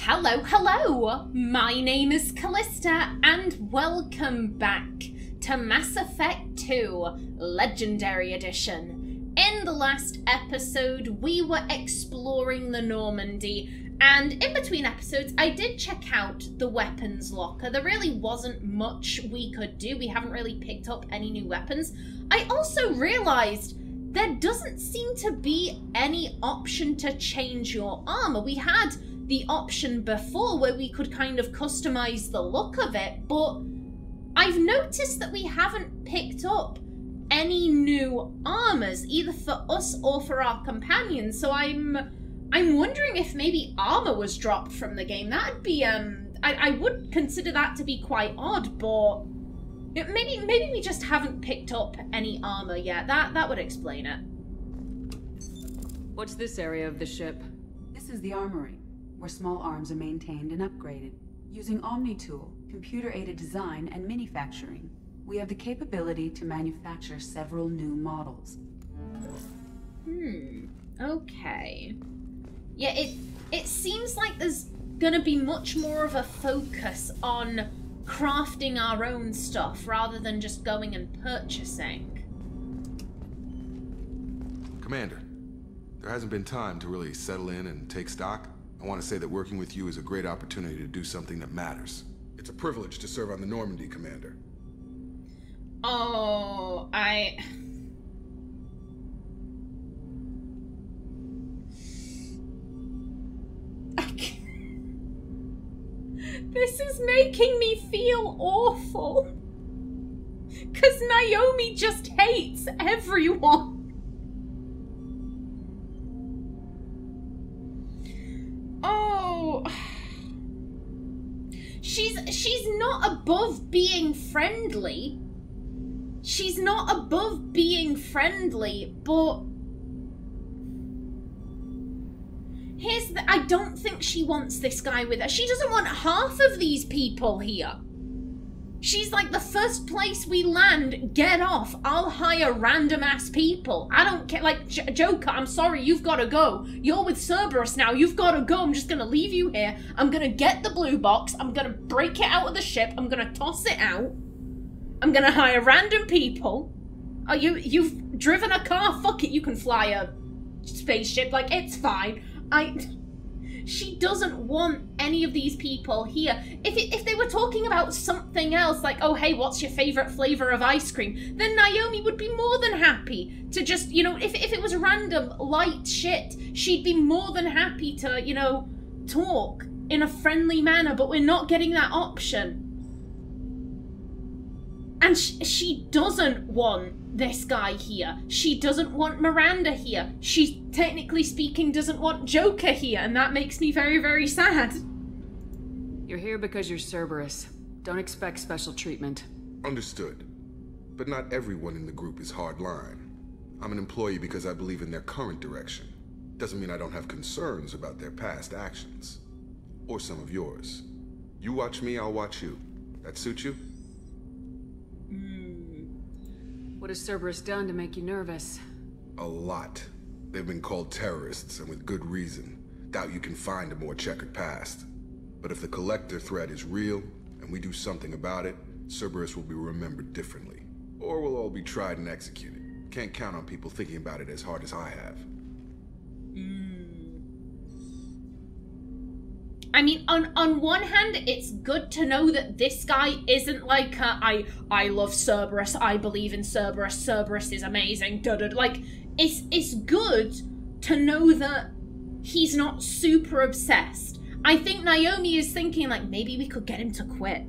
Hello, hello! My name is Kallista, and welcome back to Mass Effect 2 Legendary Edition. In the last episode, we were exploring the Normandy, and in between episodes, I did check out the weapons locker. There really wasn't much we could do. We haven't really picked up any new weapons. I also realized there doesn't seem to be any option to change your armor. We had the option before where we could kind of customize the look of it, but I've noticed that we haven't picked up any new armors, either for us or for our companions. So I'm wondering if maybe armor was dropped from the game. That'd be I would consider that to be quite odd, but maybe we just haven't picked up any armor yet. That would explain it. What's this area of the ship? This is the armory, where small arms are maintained and upgraded. Using Omni-Tool, computer-aided design, and manufacturing, we have the capability to manufacture several new models. Okay. Yeah, it seems like there's gonna be much more of a focus on crafting our own stuff rather than just going and purchasing. Commander, there hasn't been time to really settle in and take stock. I want to say that working with you is a great opportunity to do something that matters. It's a privilege to serve on the Normandy, Commander. Oh, This is making me feel awful. 'Cause Naomi just hates everyone. Oh. She's not above being friendly. She's not above being friendly, but I don't think she wants this guy with her. She doesn't want half of these people here. She's like, the first place we land, get off. I'll hire random ass people. I don't care. Like, Joker, I'm sorry, you've got to go. You're with Cerberus now. You've got to go. I'm just going to leave you here. I'm going to get the blue box. I'm going to break it out of the ship. I'm going to toss it out. I'm going to hire random people. Oh, you've driven a car? Fuck it. You can fly a spaceship. Like, it's fine. She doesn't want any of these people here. If they were talking about something else, like, oh, hey, what's your favorite flavor of ice cream? Then Naomi would be more than happy to just, you know, if it was random, light shit, she'd be more than happy to, you know, talk in a friendly manner, but we're not getting that option. And she doesn't want this guy here. She doesn't want Miranda here. She, technically speaking, doesn't want Joker here, and that makes me very, very sad. You're here because you're Cerberus. Don't expect special treatment. Understood. But not everyone in the group is hardline. I'm an employee because I believe in their current direction. Doesn't mean I don't have concerns about their past actions. Or some of yours. You watch me, I'll watch you. That suit you? What has Cerberus done to make you nervous? A lot. They've been called terrorists, and with good reason. Doubt you can find a more checkered past. But if the Collector threat is real, and we do something about it, Cerberus will be remembered differently. Or we'll all be tried and executed. Can't count on people thinking about it as hard as I have. I mean, on one hand, it's good to know that this guy isn't like, I love Cerberus, I believe in Cerberus, Cerberus is amazing, like, it's good to know that he's not super obsessed. I think Naomi is thinking, like, maybe we could get him to quit.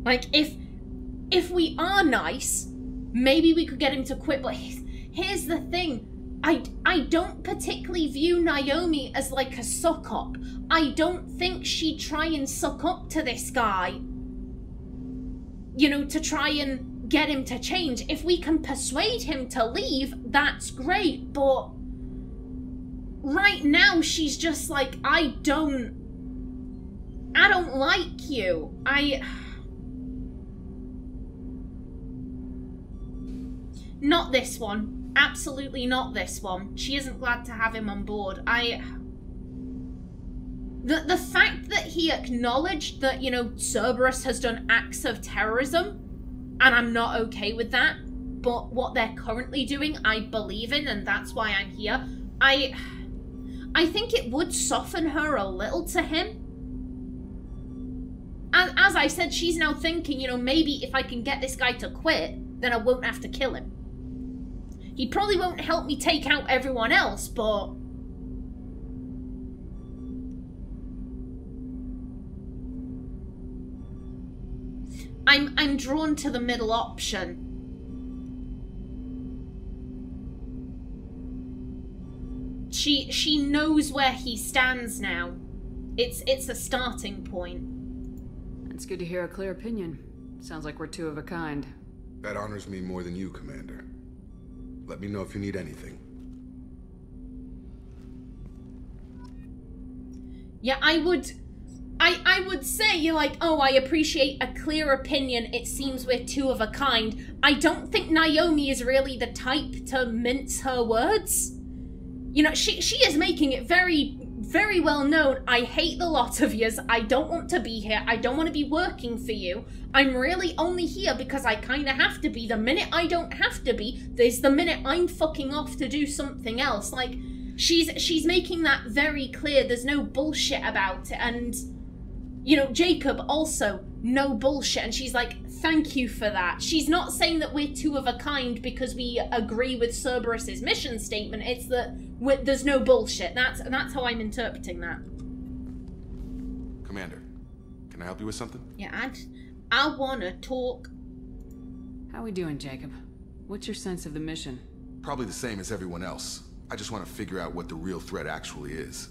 Like, if we are nice, maybe we could get him to quit, but here's the thing. I don't particularly view Naomi as like a suck-up. I don't think she'd try and suck up to this guy, you know, to try and get him to change. If we can persuade him to leave, that's great, but right now she's just like, I don't like you. Not this one. Absolutely not this one. She isn't glad to have him on board. The fact that he acknowledged that, you know, Cerberus has done acts of terrorism, and I'm not okay with that, but what they're currently doing, I believe in, and that's why I'm here. I think it would soften her a little to him. And as I said, she's now thinking, you know, maybe if I can get this guy to quit, then I won't have to kill him. He probably won't help me take out everyone else, but... I'm drawn to the middle option. She knows where he stands now. It's a starting point. It's good to hear a clear opinion. Sounds like we're two of a kind. That honors me more than you, Commander. Let me know if you need anything. Yeah, I would say, like, oh, I appreciate a clear opinion. It seems we're two of a kind. I don't think Naomi is really the type to mince her words. You know, she is making it very, very well known. I hate the lot of yous. I don't want to be here. I don't want to be working for you. I'm really only here because I kind of have to be. The minute I don't have to be, there's the minute I'm fucking off to do something else. Like, she's making that very clear. There's no bullshit about it. And, you know, Jacob also, no bullshit. And she's like, thank you for that. She's not saying that we're two of a kind because we agree with Cerberus's mission statement. It's that there's no bullshit. That's how I'm interpreting that. Commander, can I help you with something? Yeah, I wanna talk. How we doing, Jacob? What's your sense of the mission? Probably the same as everyone else. I just want to figure out what the real threat actually is.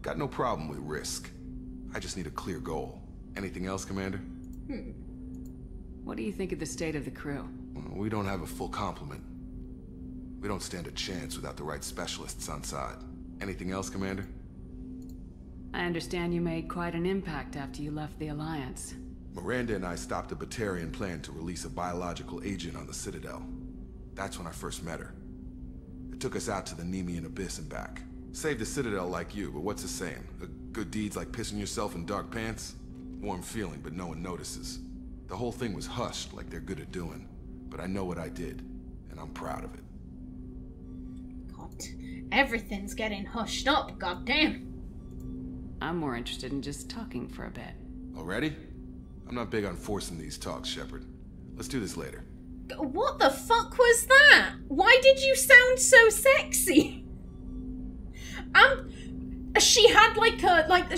Got no problem with risk. I just need a clear goal. Anything else, Commander? What do you think of the state of the crew? Well, we don't have a full complement. We don't stand a chance without the right specialists on side. Anything else, Commander? I understand you made quite an impact after you left the Alliance. Miranda and I stopped a Batarian plan to release a biological agent on the Citadel. That's when I first met her. It took us out to the Nemean Abyss and back. Saved the Citadel like you, but what's the saying? A good deed's like pissing yourself in dark pants? Warm feeling, but no one notices. The whole thing was hushed like they're good at doing. But I know what I did, and I'm proud of it. God, everything's getting hushed up, goddamn. I'm more interested in just talking for a bit. Already? I'm not big on forcing these talks, Shepard. Let's do this later. What the fuck was that? Why did you sound so sexy? She had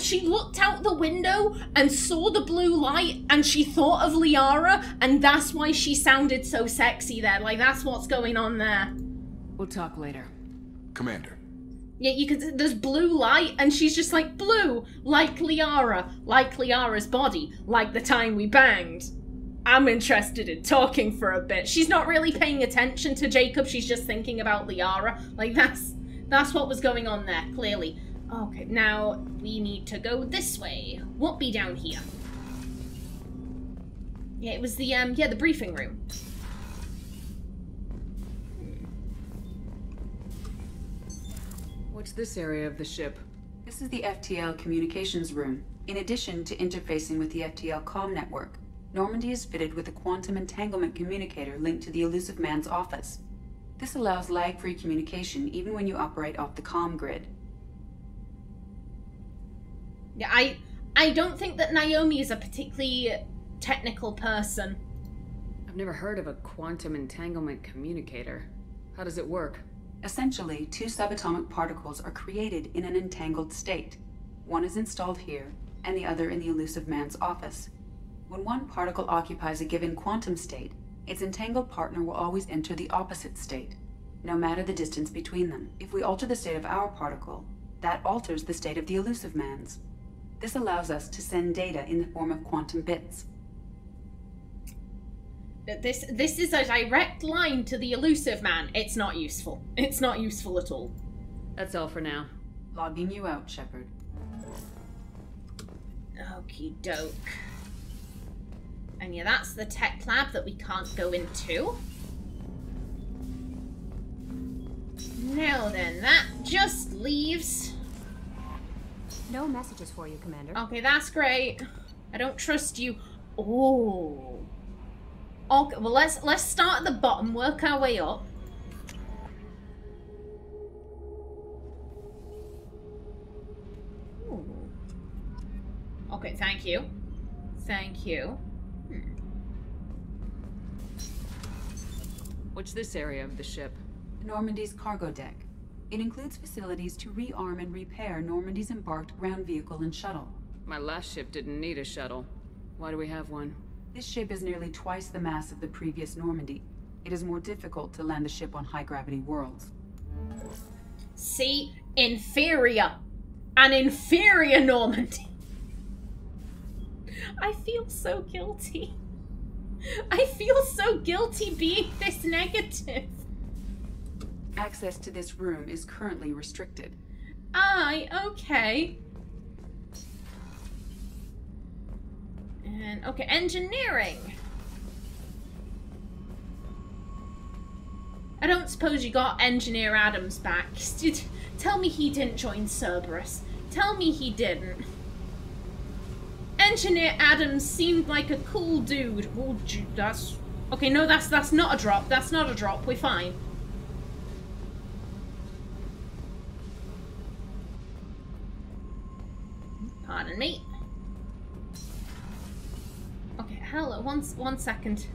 she looked out the window and saw the blue light and she thought of Liara and that's why she sounded so sexy there. Like, that's what's going on there. We'll talk later. Commander. Yeah, you can. There's blue light, and she's just like, blue, like Liara's body, like the time we banged. I'm interested in talking for a bit. She's not really paying attention to Jacob, she's just thinking about Liara. Like, that's what was going on there, clearly. Okay, now we need to go this way. What be down here? Yeah, it was the, the briefing room. What's this area of the ship? This is the FTL communications room. In addition to interfacing with the FTL comm network, Normandy is fitted with a quantum entanglement communicator linked to the Elusive Man's office. This allows lag-free communication even when you operate off the comm grid. Yeah, I don't think that Naomi is a particularly technical person. I've never heard of a quantum entanglement communicator. How does it work? Essentially, two subatomic particles are created in an entangled state. One is installed here, and the other in the Elusive Man's office. When one particle occupies a given quantum state, its entangled partner will always enter the opposite state, no matter the distance between them. If we alter the state of our particle, that alters the state of the Elusive Man's. This allows us to send data in the form of quantum bits. This is a direct line to the Elusive Man. It's not useful. It's not useful at all. That's all for now. Logging you out, Shepard. Okie doke. And yeah, that's the tech lab that we can't go into. Now then, that just leaves No messages for you, Commander. Okay, that's great. I don't trust you. Oh. Okay, well let's start at the bottom, work our way up. Ooh. Okay, thank you. Thank you. What's this area of the ship? Normandy's cargo deck. It includes facilities to rearm and repair Normandy's embarked ground vehicle and shuttle. My last ship didn't need a shuttle. Why do we have one? This ship is nearly twice the mass of the previous Normandy. It is more difficult to land the ship on high-gravity worlds. See? Inferior. An inferior Normandy. I feel so guilty. I feel so guilty being this negative. Access to this room is currently restricted. Okay. And, okay, engineering. I don't suppose you got Engineer Adams back. Tell me he didn't join Cerberus. Tell me he didn't. Engineer Adams seemed like a cool dude. Oh, that's... Okay, no, that's not a drop. That's not a drop. We're fine. Pardon me. Okay, hello. One second.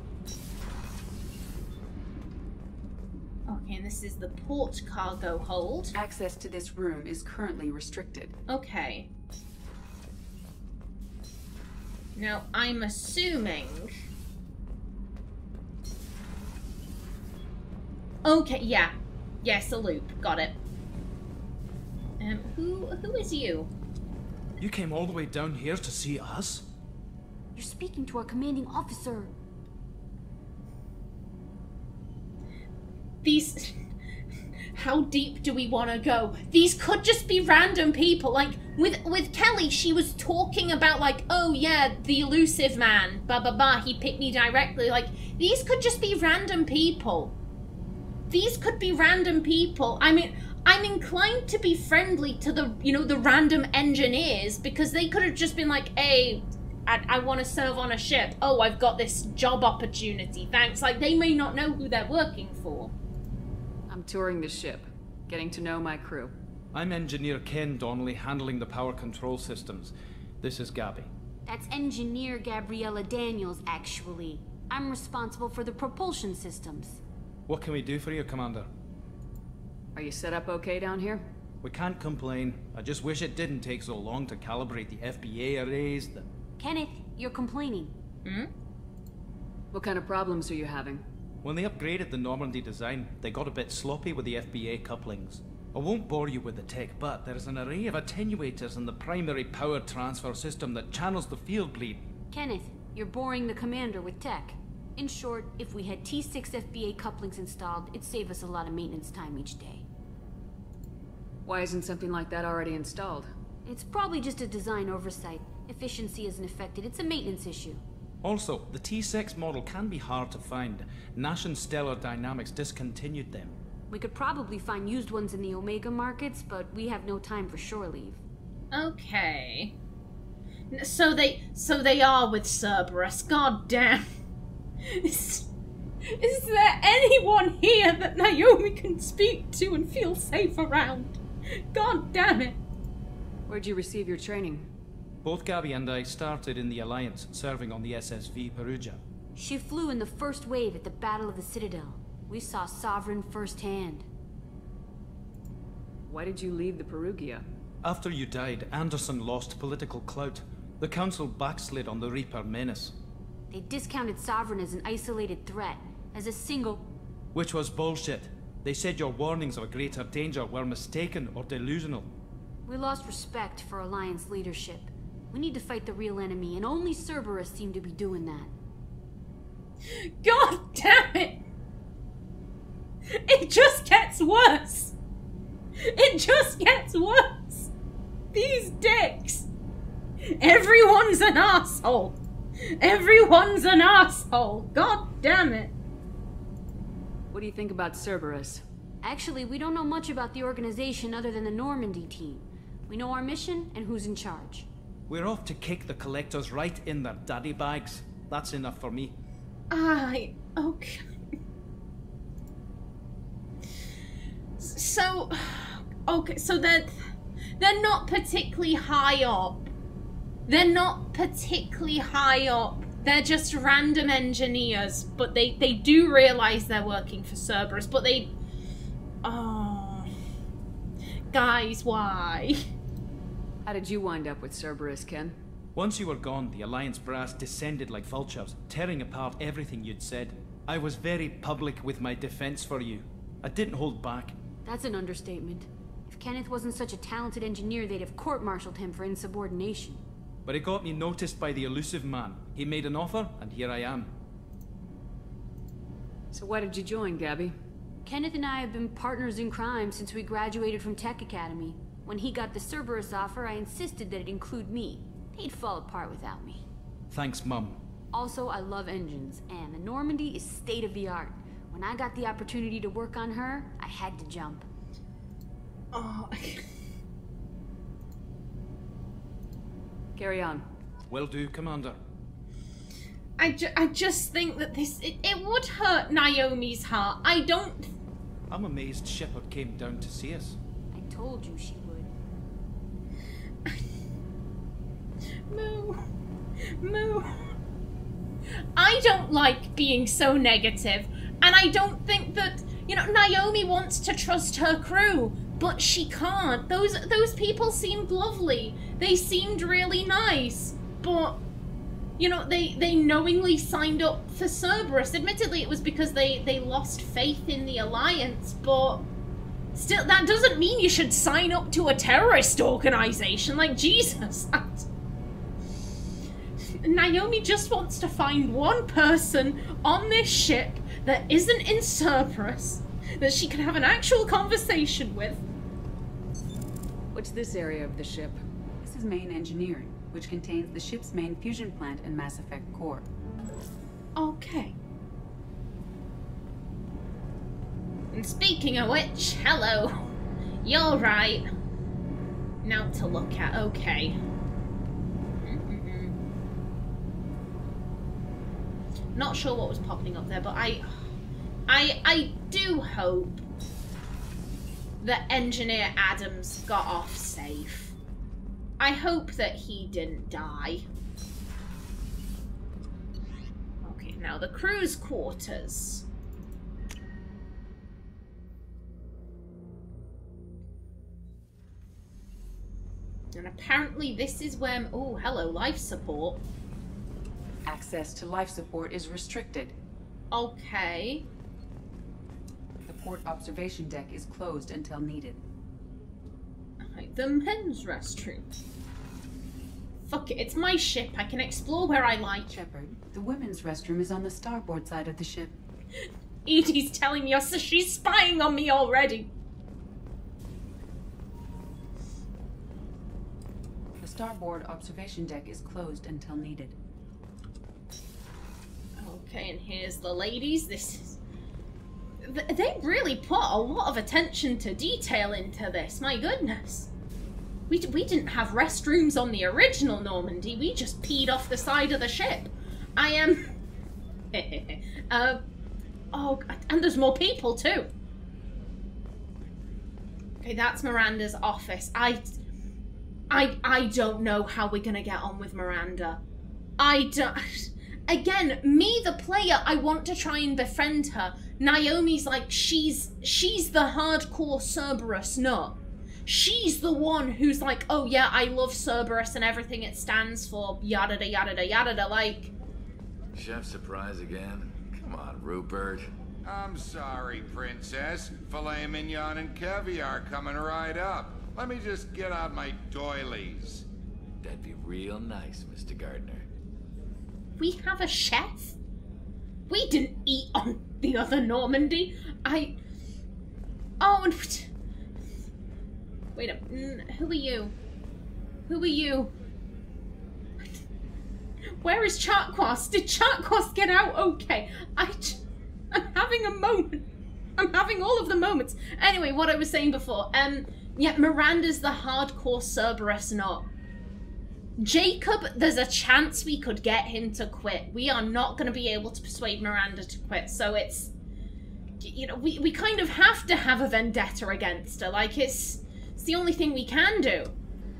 Okay, and this is the port cargo hold. Access to this room is currently restricted. Okay. Now, I'm assuming... Okay, yeah. Yes, a loop. Got it. Who is you? You came all the way down here to see us? You're speaking to our commanding officer. These... How deep do we want to go? These could just be random people. Like, with Kelly, she was talking about, like, oh yeah, the elusive man, blah blah blah, he picked me directly. Like, these could just be random people. These could be random people. I mean, I'm inclined to be friendly to the, you know, the random engineers, because they could have just been like, hey, I want to serve on a ship. Oh, I've got this job opportunity, thanks. Like, they may not know who they're working for. I'm touring the ship, getting to know my crew. I'm Engineer Ken Donnelly, handling the power control systems. This is Gabby. That's Engineer Gabriella Daniels, actually. I'm responsible for the propulsion systems. What can we do for you, Commander? Are you set up okay down here? We can't complain. I just wish it didn't take so long to calibrate the FBA arrays. Kenneth, you're complaining. Hmm? What kind of problems are you having? When they upgraded the Normandy design, they got a bit sloppy with the FBA couplings. I won't bore you with the tech, but there's an array of attenuators in the primary power transfer system that channels the field bleed. Kenneth, you're boring the commander with tech. In short, if we had T6 FBA couplings installed, it'd save us a lot of maintenance time each day. Why isn't something like that already installed? It's probably just a design oversight. Efficiency isn't affected, it's a maintenance issue. Also, the T6 model can be hard to find. Nash and Stellar Dynamics discontinued them. We could probably find used ones in the Omega markets, but we have no time for shore leave. Okay. So they are with Cerberus. God damn. Is there anyone here that Naomi can speak to and feel safe around? God damn it. Where'd you receive your training? Both Gabby and I started in the Alliance, serving on the SSV Perugia. She flew in the first wave at the Battle of the Citadel. We saw Sovereign firsthand. Why did you leave the Perugia? After you died, Anderson lost political clout. The Council backslid on the Reaper menace. They discounted Sovereign as an isolated threat, as a single... Which was bullshit. They said your warnings of a greater danger were mistaken or delusional. We lost respect for Alliance leadership. We need to fight the real enemy, and only Cerberus seemed to be doing that. God damn it! It just gets worse! It just gets worse! These dicks! Everyone's an asshole! Everyone's an asshole! God damn it! What do you think about Cerberus? Actually, we don't know much about the organization other than the Normandy team. We know our mission and who's in charge. We're off to kick the collectors right in their daddy bags. That's enough for me. Okay. So, okay, so they're not particularly high up. They're not particularly high up. They're just random engineers, but they do realize they're working for Cerberus, but they... Oh... Guys, why? How did you wind up with Cerberus, Ken? Once you were gone, the Alliance brass descended like vultures, tearing apart everything you'd said. I was very public with my defense for you. I didn't hold back. That's an understatement. If Kenneth wasn't such a talented engineer, they'd have court-martialed him for insubordination. But it got me noticed by the elusive man. He made an offer, and here I am. So why did you join, Gabby? Kenneth and I have been partners in crime since we graduated from Tech Academy. When he got the Cerberus offer, I insisted that it include me. They'd fall apart without me. Thanks, Mum. Also, I love engines, and the Normandy is state-of-the-art. When I got the opportunity to work on her, I had to jump. Oh... Carry on. Will do, Commander. I just think that this... It would hurt Naomi's heart. I don't... I'm amazed Shepard came down to see us. I told you she would. Moo. I don't like being so negative, and I don't think that, you know, Naomi wants to trust her crew, but she can't. Those people seemed lovely. They seemed really nice, but, you know, they knowingly signed up for Cerberus. Admittedly, it was because they lost faith in the Alliance, but still, that doesn't mean you should sign up to a terrorist organization. Like, Jesus. Naomi just wants to find one person on this ship that isn't in Cerberus that she can have an actual conversation with. What's this area of the ship? This is main engineering, which contains the ship's main fusion plant and Mass Effect core. Okay. And speaking of which, hello. You're right. Now to look at, okay. Not sure what was popping up there, but I do hope that Engineer Adams got off safe. I hope that he didn't die. Okay, now the crew's quarters. And apparently this is where... Oh, hello, life support. Access to life support is restricted. Okay. The port observation deck is closed until needed. The men's restroom. Fuck it, it's my ship. I can explore where I like. Shepard, the women's restroom is on the starboard side of the ship. Edie's telling me so she's spying on me already. The starboard observation deck is closed until needed. Okay, and here's the ladies. This is... They really put a lot of attention to detail into this, my goodness. We didn't have restrooms on the original Normandy, we just peed off the side of the ship. I am... oh, and there's more people too. Okay, that's Miranda's office. I don't know how we're gonna get on with Miranda. I don't... Again, me, the player, I want to try and befriend her. Naomi's like, she's the hardcore Cerberus nut. She's the one who's like, oh yeah, I love Cerberus and everything it stands for, yada da yada da yada da, like... Chef surprise again? Come on, Rupert. I'm sorry, Princess. Filet mignon and caviar coming right up. Let me just get out my doilies. That'd be real nice, Mr. Gardner. We have a chef? We didn't eat on the other Normandy. Oh, and... Wait a minute. Who are you? Who are you? Where is Chartquas? Did Chartquas get out okay? I'm having a moment. I'm having all of the moments. Anyway, what I was saying before. Yet Miranda's the hardcore Cerberus nut. Jacob, there's a chance we could get him to quit. We are not going to be able to persuade Miranda to quit, so it's... You know, we kind of have to have a vendetta against her. Like, it's the only thing we can do.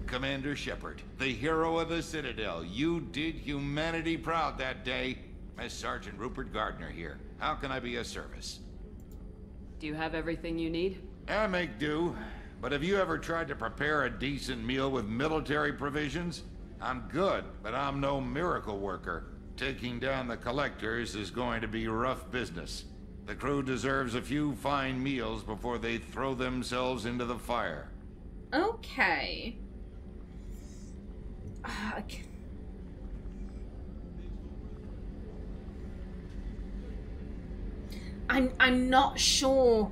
Commander Shepard, the hero of the Citadel. You did humanity proud that day. Miss Sergeant Rupert Gardner here. How can I be of service? Do you have everything you need? I make do. But have you ever tried to prepare a decent meal with military provisions? I'm good, but I'm no miracle worker. Taking down the collectors is going to be rough business. The crew deserves a few fine meals before they throw themselves into the fire. Okay. I'm not sure.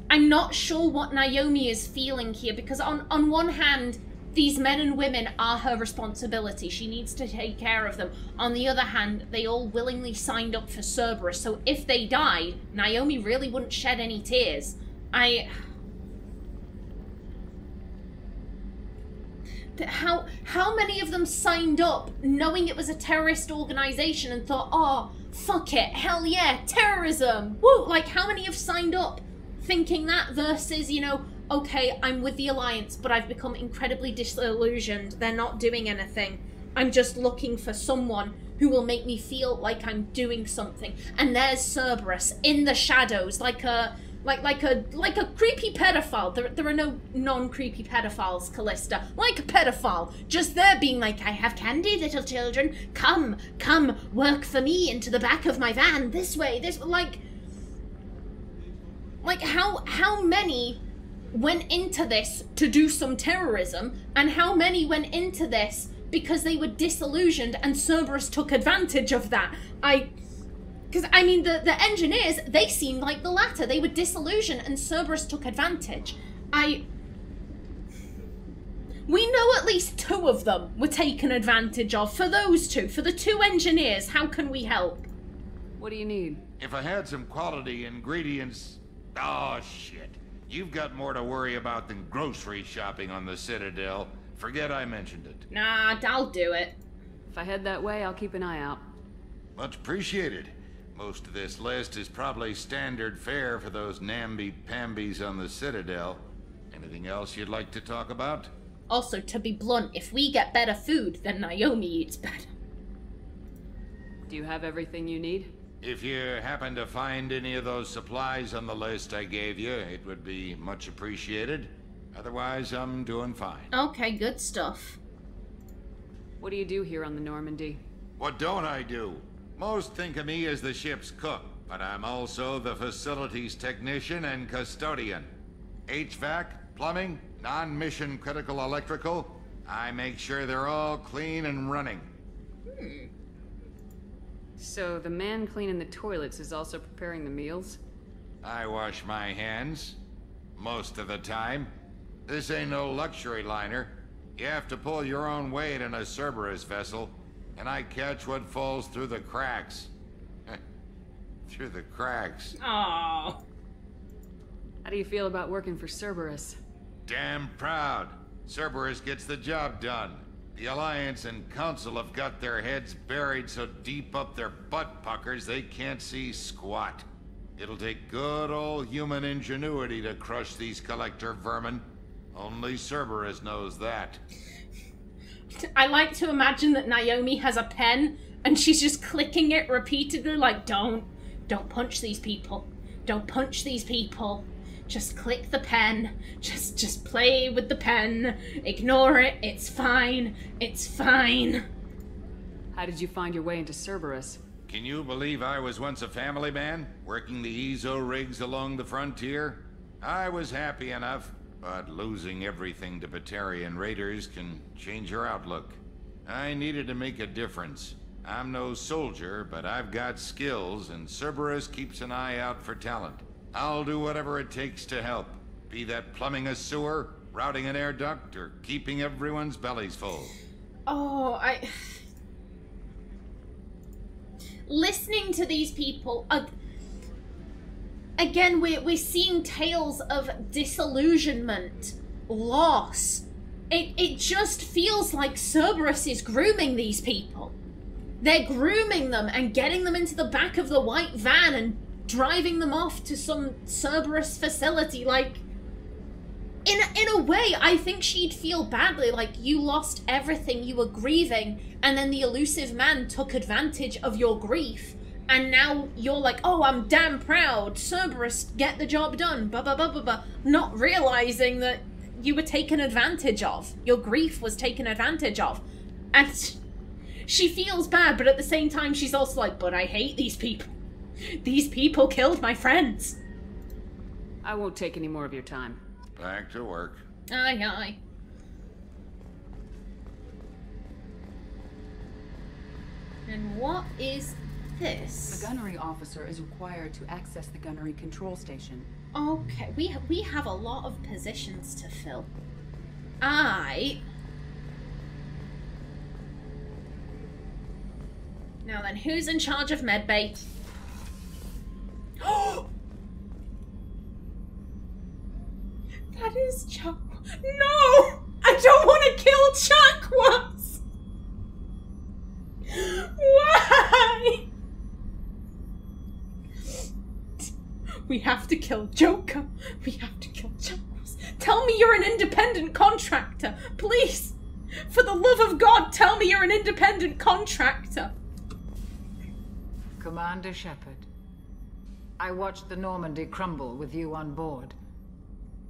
I'm not sure what Naomi is feeling here, because on one hand, these men and women are her responsibility. She needs to take care of them. On the other hand, they all willingly signed up for Cerberus, so if they died, Naomi really wouldn't shed any tears. How many of them signed up knowing it was a terrorist organization and thought, oh, fuck it, hell yeah, terrorism, woo! Like, how many have signed up thinking that versus, you know, okay, I'm with the Alliance, but I've become incredibly disillusioned. They're not doing anything. I'm just looking for someone who will make me feel like I'm doing something. And there's Cerberus in the shadows, like a creepy pedophile. There are no non-creepy pedophiles, Callista. Like a pedophile, just there being like, I have candy, little children. Come, work for me into the back of my van. This way, like how many went into this to do some terrorism, and how many went into this because they were disillusioned and Cerberus took advantage of that? Because, I mean, the engineers, they seemed like the latter. They were disillusioned and Cerberus took advantage. We know at least 2 of them were taken advantage of. For those 2, for the 2 engineers, how can we help? What do you need? If I had some quality ingredients... Oh, shit. You've got more to worry about than grocery shopping on the Citadel. Forget I mentioned it. Nah, I'll do it. If I head that way, I'll keep an eye out. Much appreciated. Most of this list is probably standard fare for those namby-pambies on the Citadel. Anything else you'd like to talk about? Also, to be blunt, if we get better food, then Naomi eats better. Do you have everything you need? If you happen to find any of those supplies on the list I gave you, it would be much appreciated. Otherwise, I'm doing fine. Okay, good stuff. What do you do here on the Normandy? What don't I do? Most think of me as the ship's cook, but I'm also the facilities technician and custodian. HVAC, plumbing, non-mission critical electrical. I make sure they're all clean and running. So the man cleaning the toilets is also preparing the meals? I wash my hands. Most of the time. This ain't no luxury liner. You have to pull your own weight in a Cerberus vessel, and I catch what falls through the cracks. Through the cracks. Aww. How do you feel about working for Cerberus? Damn proud. Cerberus gets the job done. The Alliance and Council have got their heads buried so deep up their butt puckers they can't see squat. It'll take good old human ingenuity to crush these collector vermin. Only Cerberus knows that. I like to imagine that Naomi has a pen and she's just clicking it repeatedly like, don't punch these people. Don't punch these people. Just click the pen. Just play with the pen. Ignore it. It's fine. It's fine. How did you find your way into Cerberus? Can you believe I was once a family man, working the EZO rigs along the frontier? I was happy enough, but losing everything to Batarian raiders can change your outlook. I needed to make a difference. I'm no soldier, but I've got skills, and Cerberus keeps an eye out for talent. I'll do whatever it takes to help. Be that plumbing a sewer, routing an air duct, or keeping everyone's bellies full. Oh, listening to these people, again, we're seeing tales of disillusionment, loss. It just feels like Cerberus is grooming these people. They're grooming them and getting them into the back of the white van and driving them off to some Cerberus facility. Like, in a way, I think she'd feel badly, like you lost everything, you were grieving, and then the elusive man took advantage of your grief, and now you're like, oh, I'm damn proud, Cerberus, get the job done, blah, blah, blah, blah, blah, not realizing that you were taken advantage of. Your grief was taken advantage of. And she feels bad, but at the same time, she's also like, but I hate these people. These people killed my friends. I won't take any more of your time. Back to work. Aye, aye. And what is this? The gunnery officer is required to access the gunnery control station. Okay, we have a lot of positions to fill. Now then, who's in charge of medbay? That is Chakwas. No! I don't want to kill Chakwas! Why? We have to kill Joker. We have to kill Chakwas. Tell me you're an independent contractor. Please. For the love of God, tell me you're an independent contractor. Commander Shepard, I watched the Normandy crumble with you on board.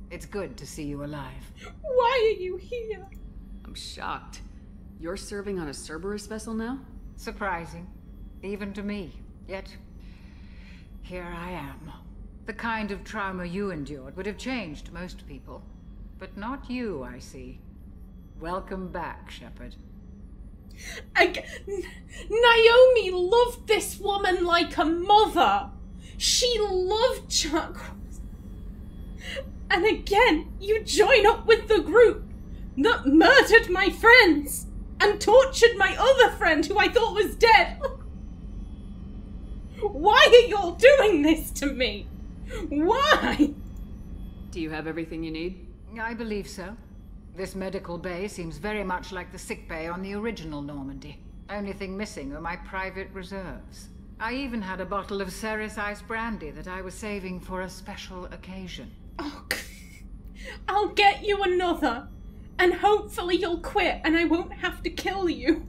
It's good to see you alive. Why are you here? I'm shocked. You're serving on a Cerberus vessel now? Surprising, even to me. Yet, here I am. The kind of trauma you endured would have changed most people. But not you, I see. Welcome back, Shepard. Naomi loved this woman like a mother. She loved Chakwas. And again, you join up with the group that murdered my friends and tortured my other friend who I thought was dead. Why are y'all doing this to me? Why? Do you have everything you need? I believe so. This medical bay seems very much like the sick bay on the original Normandy. Only thing missing are my private reserves. I even had a bottle of Cerberus ice brandy that I was saving for a special occasion. Oh, I'll get you another. And hopefully you'll quit and I won't have to kill you.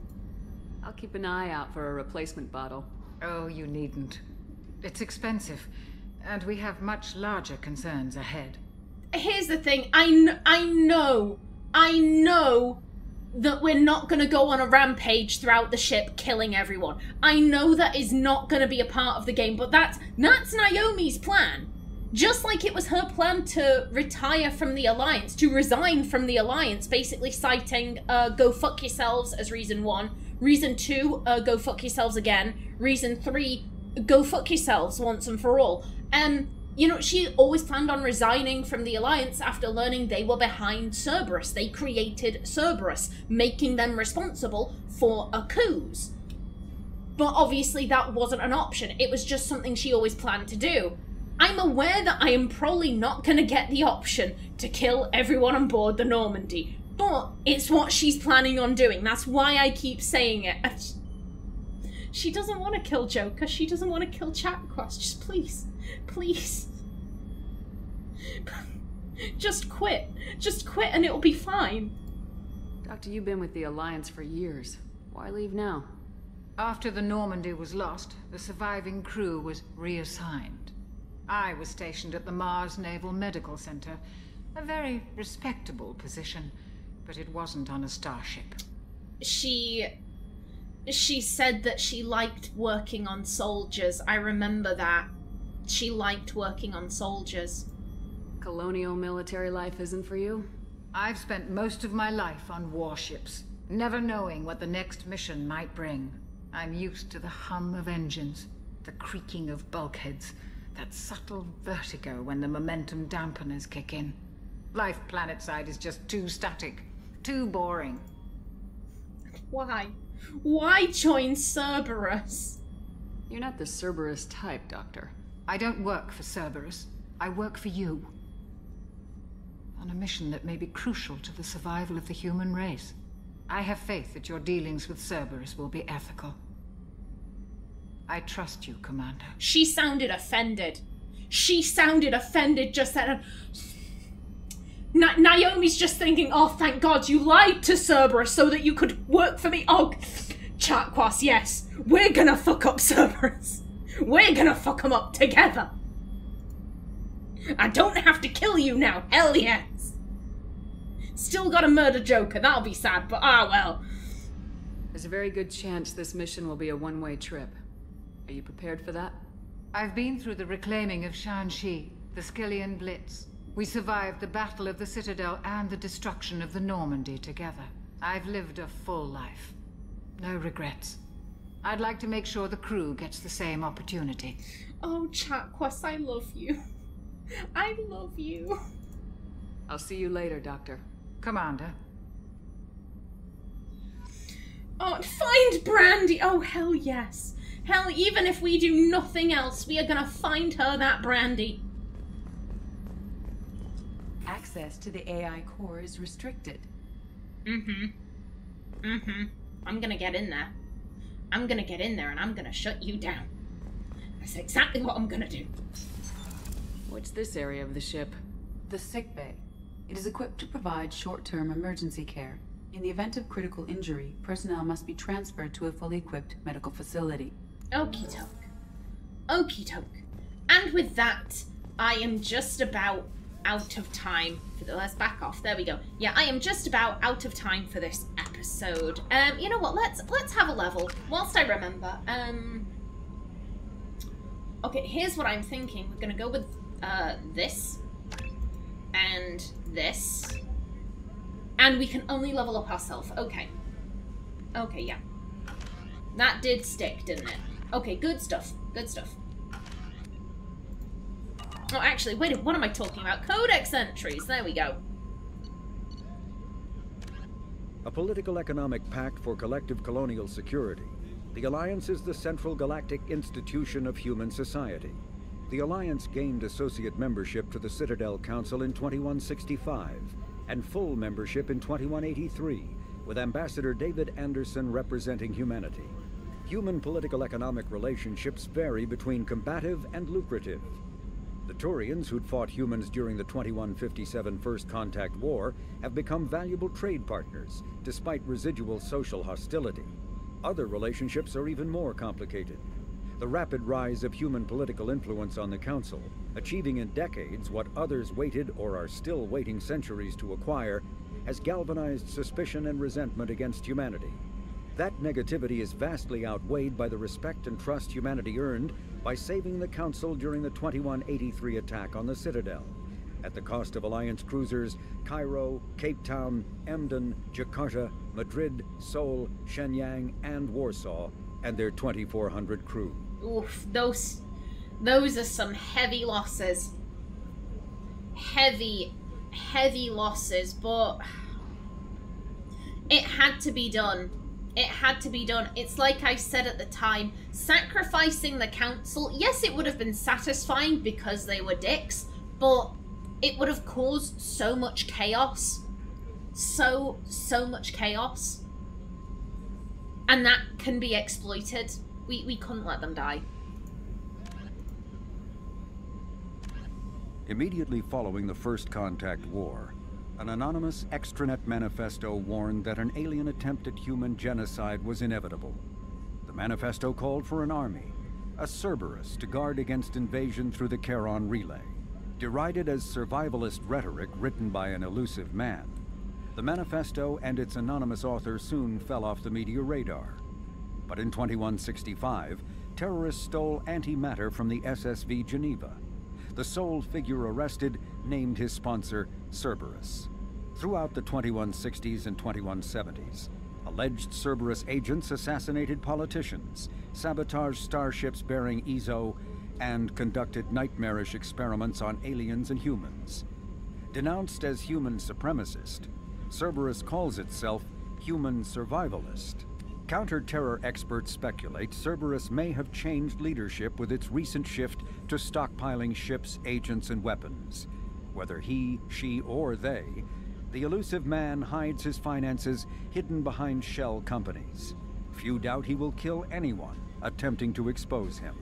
I'll keep an eye out for a replacement bottle. Oh, you needn't. It's expensive, and we have much larger concerns ahead. Here's the thing, I know that we're not going to go on a rampage throughout the ship killing everyone. I know that is not going to be a part of the game, but that's Naomi's plan. Just like it was her plan to retire from the Alliance, to resign from the Alliance, basically citing go fuck yourselves as reason 1, reason 2, go fuck yourselves again, reason 3, go fuck yourselves once and for all. You know, she always planned on resigning from the Alliance after learning they were behind Cerberus. They created Cerberus, making them responsible for a coup. But obviously that wasn't an option. It was just something she always planned to do. I'm aware that I am probably not going to get the option to kill everyone on board the Normandy, but it's what she's planning on doing. That's why I keep saying it. She doesn't want to kill Joker. She doesn't want to kill Chakwas. Just please. Please. Just quit. Just quit and it'll be fine. Doctor, you've been with the Alliance for years. Why leave now? After the Normandy was lost, the surviving crew was reassigned. I was stationed at the Mars Naval Medical Center. A very respectable position, but it wasn't on a starship. She said that she liked working on soldiers. I remember that. She liked working on soldiers. Colonial military life isn't for you? I've spent most of my life on warships, never knowing what the next mission might bring. I'm used to the hum of engines, the creaking of bulkheads, that subtle vertigo when the momentum dampeners kick in. Life planetside is just too static, too boring. Why? Why join Cerberus? You're not the Cerberus type, Doctor. I don't work for Cerberus. I work for you. On a mission that may be crucial to the survival of the human race. I have faith that your dealings with Cerberus will be ethical. I trust you, Commander. She sounded offended. She sounded offended just then. Naomi's just thinking, oh, thank God you lied to Cerberus so that you could work for me. Oh, Chatquas, yes. We're gonna fuck up Cerberus. We're gonna fuck him up together. I don't have to kill you now. Hell yes. Still gotta murder Joker. That'll be sad, but ah well. There's a very good chance this mission will be a one-way trip. Are you prepared for that? I've been through the reclaiming of Shanxi, the Skillian Blitz. We survived the Battle of the Citadel and the destruction of the Normandy together. I've lived a full life. No regrets. I'd like to make sure the crew gets the same opportunity. Oh, Chatquas, I love you. I love you. I'll see you later, Doctor. Commander. Oh, find Brandy. Oh, hell yes. Hell, even if we do nothing else, we are gonna find her that Brandy. Access to the AI core is restricted. I'm gonna get in there. I'm gonna get in there and I'm gonna shut you down. That's exactly what I'm gonna do. What's this area of the ship? The sickbay. It is equipped to provide short-term emergency care. In the event of critical injury, personnel must be transferred to a fully equipped medical facility. Okie doke. Okie doke. And with that, I am just about out of time for the... Let's back off. There we go. Yeah, I am just about out of time for this episode. You know what? Let's have a level whilst I remember. Okay, here's what I'm thinking. We're gonna go with this and this, and we can only level up ourselves. Okay. Okay, yeah. That did stick, didn't it? Okay, good stuff. Good stuff. Oh, actually, wait, what am I talking about? Codex entries. There we go. A political economic pact for collective colonial security. The Alliance is the central galactic institution of human society. The Alliance gained associate membership to the Citadel Council in 2165 and full membership in 2183, with Ambassador David Anderson representing humanity. Human political economic relationships vary between combative and lucrative. The Turians, who'd fought humans during the 2157 First Contact War, have become valuable trade partners, despite residual social hostility. Other relationships are even more complicated. The rapid rise of human political influence on the Council, achieving in decades what others waited or are still waiting centuries to acquire, has galvanized suspicion and resentment against humanity. That negativity is vastly outweighed by the respect and trust humanity earned by saving the Council during the 2183 attack on the Citadel, at the cost of Alliance cruisers Cairo, Cape Town, Emden, Jakarta, Madrid, Seoul, Shenyang, and Warsaw, and their 2,400 crew. Oof, those are some heavy losses. Heavy losses, but it had to be done. It had to be done. It's like I said at the time, sacrificing the Council, yes, it would have been satisfying because they were dicks, but it would have caused so much chaos. So much chaos. And that can be exploited. We couldn't let them die. Immediately following the First Contact War, an anonymous extranet manifesto warned that an alien attempt at human genocide was inevitable. The manifesto called for an army, a Cerberus, to guard against invasion through the Charon Relay. Derided as survivalist rhetoric written by an elusive man, the manifesto and its anonymous author soon fell off the media radar. But in 2165, terrorists stole antimatter from the SSV Geneva. The sole figure arrested named his sponsor Cerberus. Throughout the 2160s and 2170s, alleged Cerberus agents assassinated politicians, sabotaged starships bearing EZO, and conducted nightmarish experiments on aliens and humans. Denounced as human supremacist, Cerberus calls itself human survivalist. Counter-terror experts speculate Cerberus may have changed leadership with its recent shift to stockpiling ships, agents, and weapons. Whether he, she, or they, the elusive man hides his finances hidden behind shell companies. Few doubt he will kill anyone attempting to expose him.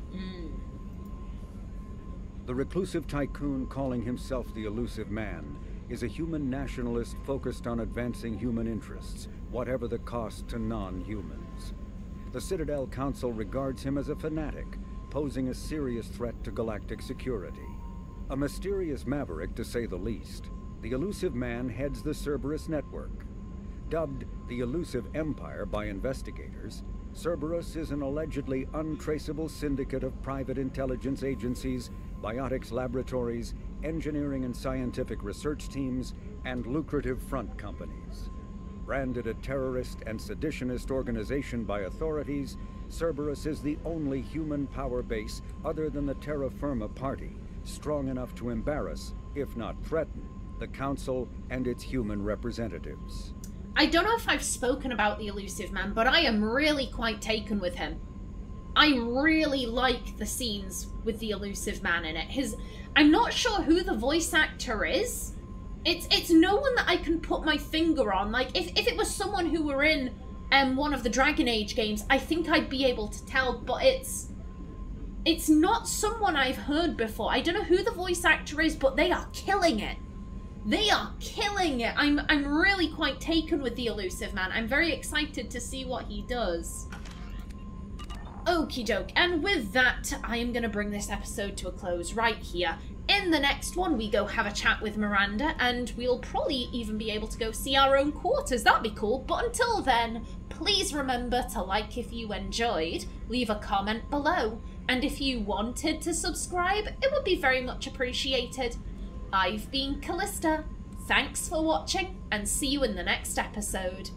The reclusive tycoon calling himself the elusive man is a human nationalist focused on advancing human interests, whatever the cost to non-humans. The Citadel Council regards him as a fanatic, posing a serious threat to galactic security. A mysterious maverick, to say the least, the elusive man heads the Cerberus network. Dubbed the Elusive Empire by investigators, Cerberus is an allegedly untraceable syndicate of private intelligence agencies, biotics laboratories, engineering and scientific research teams, and lucrative front companies. Branded a terrorist and seditionist organization by authorities, Cerberus is the only human power base other than the Terra Firma Party, strong enough to embarrass, if not threaten, the Council and its human representatives. I don't know if I've spoken about the elusive man, but I am really quite taken with him. I really like the scenes with the elusive man in it. I'm not sure who the voice actor is. It's no one that I can put my finger on. Like, if it was someone who were in one of the Dragon Age games, I think I'd be able to tell, but it's not someone I've heard before. I don't know who the voice actor is, but they are killing it. They are killing it. I'm really quite taken with the elusive man. I'm very excited to see what he does. Okie doke, and with that, I am going to bring this episode to a close right here. In the next one, we go have a chat with Miranda, and we'll probably even be able to go see our own quarters. That'd be cool. But until then, please remember to like if you enjoyed, leave a comment below, and if you wanted to subscribe, it would be very much appreciated. I've been Callista. Thanks for watching, and see you in the next episode.